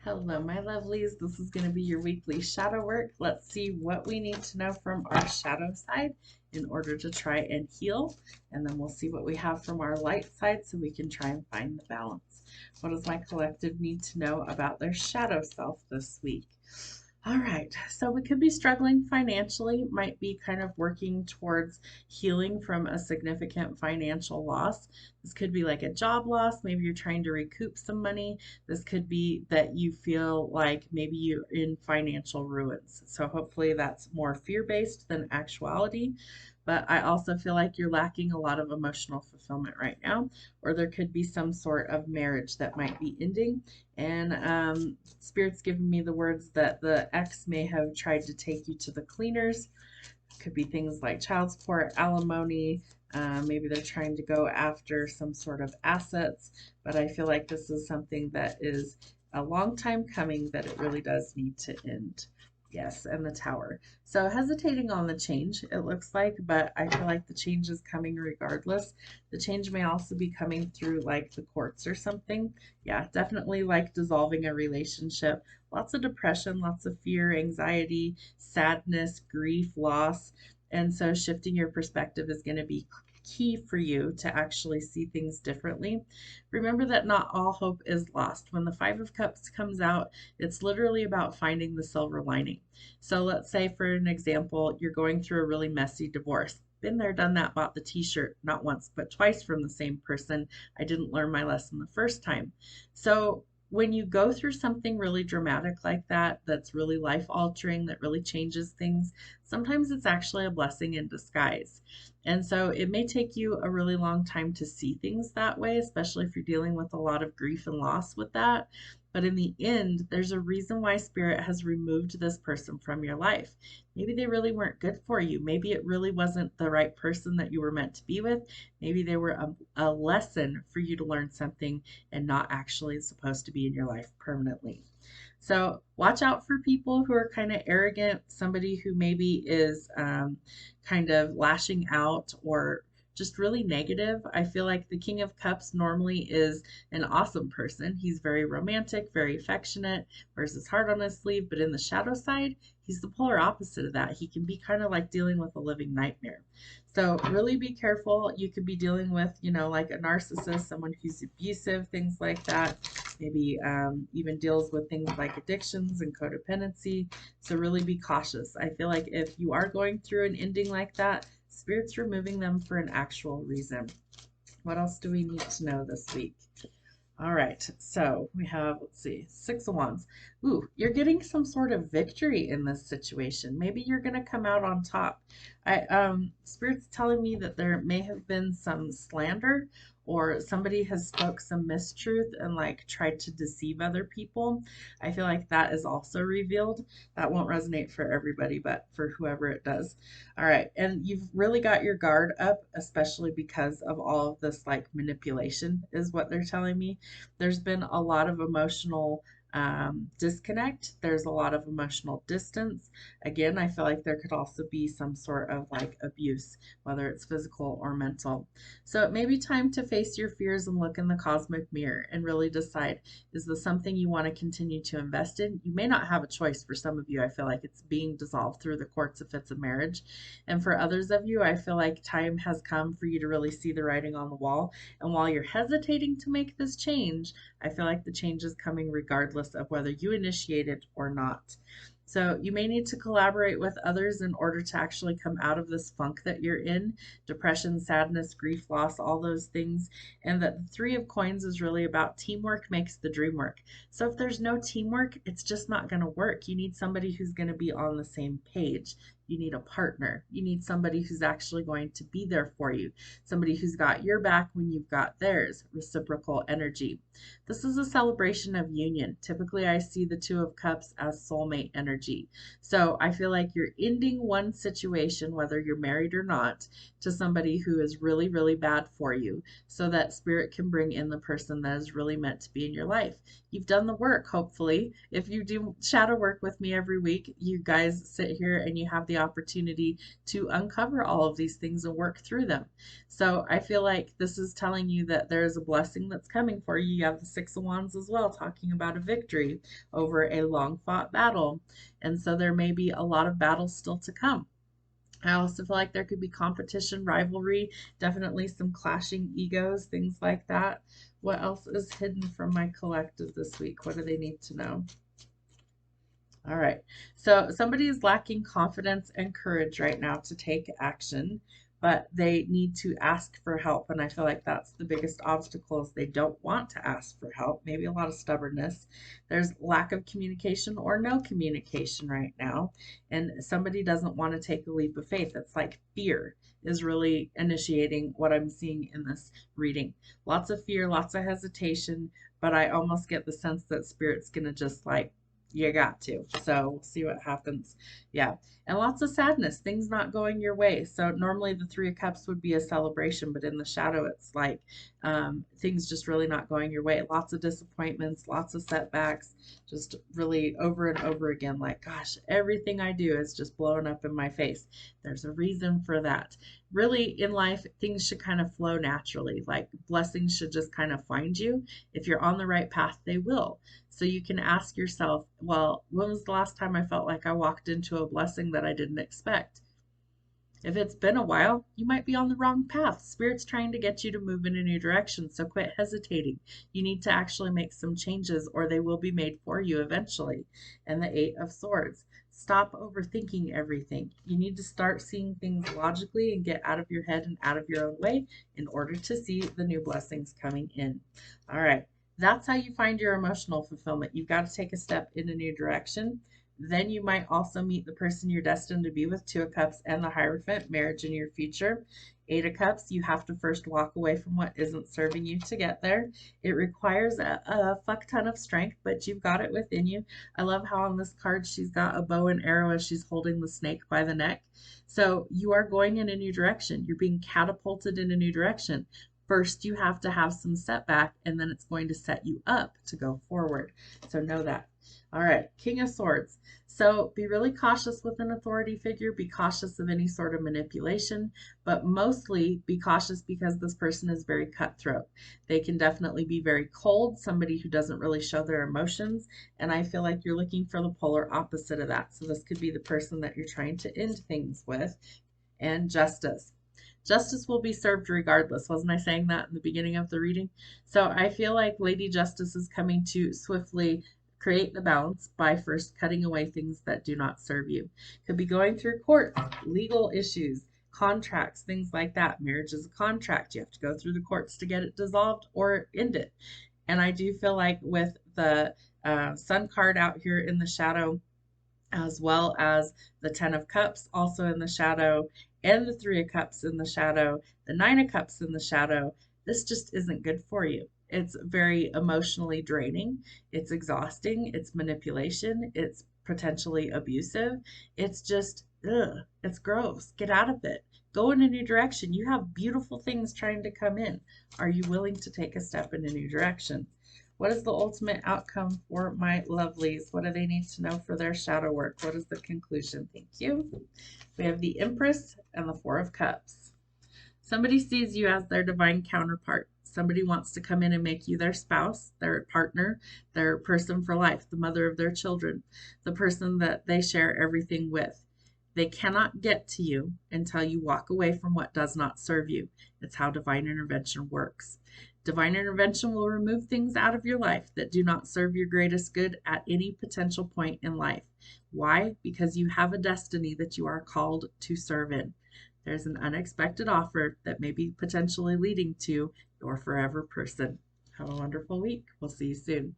Hello, my lovelies. This is going to be your weekly shadow work. Let's see what we need to know from our shadow side in order to try and heal. And then we'll see what we have from our light side so we can try and find the balance. What does my collective need to know about their shadow self this week? All right, so we could be struggling financially, might be kind of working towards healing from a significant financial loss. This could be like a job loss. Maybe you're trying to recoup some money. This could be that you feel like maybe you're in financial ruins. So hopefully that's more fear-based than actuality. But I also feel like you're lacking a lot of emotional fulfillment right now, or there could be some sort of marriage that might be ending. And Spirit's giving me the words that the ex may have tried to take you to the cleaners. Could be things like child support, alimony. Maybe they're trying to go after some sort of assets. But I feel like this is something that is a long time coming, that it really does need to end. Yes, and the tower. So hesitating on the change, it looks like, but I feel like the change is coming regardless. The change may also be coming through like the courts or something. Yeah, definitely like dissolving a relationship. Lots of depression, lots of fear, anxiety, sadness, grief, loss. And so shifting your perspective is going to be key for you to actually see things differently. Remember that not all hope is lost. When the Five of Cups comes out, it's literally about finding the silver lining. So let's say, for an example, you're going through a really messy divorce. Been there, done that, bought the t-shirt not once, but twice from the same person. I didn't learn my lesson the first time. So when you go through something really dramatic like that, that's really life altering, that really changes things, sometimes it's actually a blessing in disguise. And so it may take you a really long time to see things that way, especially if you're dealing with a lot of grief and loss with that. But in the end, there's a reason why Spirit has removed this person from your life. Maybe they really weren't good for you. Maybe it really wasn't the right person that you were meant to be with. Maybe they were a lesson for you to learn something and not actually supposed to be in your life permanently. So watch out for people who are kind of arrogant, somebody who maybe is kind of lashing out or just really negative. I feel like the King of Cups normally is an awesome person. He's very romantic, very affectionate, wears his heart on his sleeve, but in the shadow side, he's the polar opposite of that. He can be kind of like dealing with a living nightmare. So really be careful. You could be dealing with, like a narcissist, someone who's abusive, things like that. Maybe even deals with things like addictions and codependency. So really be cautious. I feel like if you are going through an ending like that, Spirit's removing them for an actual reason. What else do we need to know this week? All right, so we have, let's see, Six of Wands. Ooh, you're getting some sort of victory in this situation. Maybe you're going to come out on top. Spirit's telling me that there may have been some slander, or somebody has spoke some mistruth and like tried to deceive other people. I feel like that is also revealed. That won't resonate for everybody, but for whoever it does. All right, and you've really got your guard up, especially because of all of this like manipulation, is what they're telling me. There's been a lot of emotional disconnect. There's a lot of emotional distance. Again, I feel like there could also be some sort of like abuse, whether it's physical or mental. So it may be time to face your fears and look in the cosmic mirror and really decide, is this something you want to continue to invest in? You may not have a choice. For some of you, I feel like it's being dissolved through the courts if it's a marriage. And for others of you, I feel like time has come for you to really see the writing on the wall. And while you're hesitating to make this change, I feel like the change is coming regardless of whether you initiate it or not. So you may need to collaborate with others in order to actually come out of this funk that you're in, depression, sadness, grief, loss, all those things. And that the Three of Coins is really about teamwork makes the dream work. So if there's no teamwork, it's just not going to work. You need somebody who's going to be on the same page. You need a partner. You need somebody who's actually going to be there for you, somebody who's got your back when you've got theirs, reciprocal energy. This is a celebration of union. Typically, I see the Two of Cups as soulmate energy. So I feel like you're ending one situation, whether you're married or not, to somebody who is really, really bad for you, so that Spirit can bring in the person that is really meant to be in your life. You've done the work, hopefully. If you do shadow work with me every week, you guys sit here and you have the opportunity to uncover all of these things and work through them. So I feel like this is telling you that there is a blessing that's coming for you. You have the Six of Wands as well, talking about a victory over a long fought battle. And so there may be a lot of battles still to come. I also feel like there could be competition, rivalry, definitely some clashing egos, things like that. What else is hidden from my collective this week? What do they need to know? All right. So somebody is lacking confidence and courage right now to take action, but they need to ask for help. And I feel like that's the biggest obstacle is they don't want to ask for help. Maybe a lot of stubbornness. There's lack of communication or no communication right now. And somebody doesn't want to take a leap of faith. It's like fear is really initiating what I'm seeing in this reading. Lots of fear, lots of hesitation, but I almost get the sense that Spirit's going to just like, you got to. So we'll see what happens. Yeah. And lots of sadness, things not going your way. So normally the Three of Cups would be a celebration, but in the shadow, it's like things just really not going your way. Lots of disappointments, lots of setbacks, just really over and over again. Like, gosh, everything I do is just blowing up in my face. There's a reason for that. Really, in life, things should kind of flow naturally. Like blessings should just kind of find you. If you're on the right path, they will. So you can ask yourself, well, when was the last time I felt like I walked into a blessing that I didn't expect? If it's been a while, you might be on the wrong path. Spirit's trying to get you to move in a new direction, so quit hesitating. You need to actually make some changes or they will be made for you eventually. And the Eight of Swords. Stop overthinking everything. You need to start seeing things logically and get out of your head and out of your own way in order to see the new blessings coming in. All right. That's how you find your emotional fulfillment. You've got to take a step in a new direction. Then you might also meet the person you're destined to be with, Two of Cups and the Hierophant, marriage in your future. Eight of Cups, you have to first walk away from what isn't serving you to get there. It requires a fuck ton of strength, but you've got it within you. I love how on this card she's got a bow and arrow as she's holding the snake by the neck. So you are going in a new direction. You're being catapulted in a new direction. First, you have to have some setback, and then it's going to set you up to go forward. So know that. All right, King of Swords. So be really cautious with an authority figure. Be cautious of any sort of manipulation, but mostly be cautious because this person is very cutthroat. They can definitely be very cold, somebody who doesn't really show their emotions, and I feel like you're looking for the polar opposite of that. So this could be the person that you're trying to end things with. And Justice. Justice will be served regardless. Wasn't I saying that in the beginning of the reading? So I feel like Lady Justice is coming to swiftly create the balance by first cutting away things that do not serve you. Could be going through courts, legal issues, contracts, things like that. Marriage is a contract. You have to go through the courts to get it dissolved or end it. And I do feel like with the Sun card out here in the shadow, as well as the Ten of Cups also in the shadow, and the Three of Cups in the shadow, the Nine of Cups in the shadow, this just isn't good for you. It's very emotionally draining. It's exhausting. It's manipulation. It's potentially abusive. It's just, ugh, it's gross. Get out of it. Go in a new direction. You have beautiful things trying to come in. Are you willing to take a step in a new direction? What is the ultimate outcome for my lovelies? What do they need to know for their shadow work? What is the conclusion? Thank you. We have the Empress and the Four of Cups. Somebody sees you as their divine counterpart. Somebody wants to come in and make you their spouse, their partner, their person for life, the mother of their children, the person that they share everything with. They cannot get to you until you walk away from what does not serve you. It's how divine intervention works. Divine intervention will remove things out of your life that do not serve your greatest good at any potential point in life. Why? Because you have a destiny that you are called to serve in. There's an unexpected offer that may be potentially leading to your forever person. Have a wonderful week. We'll see you soon.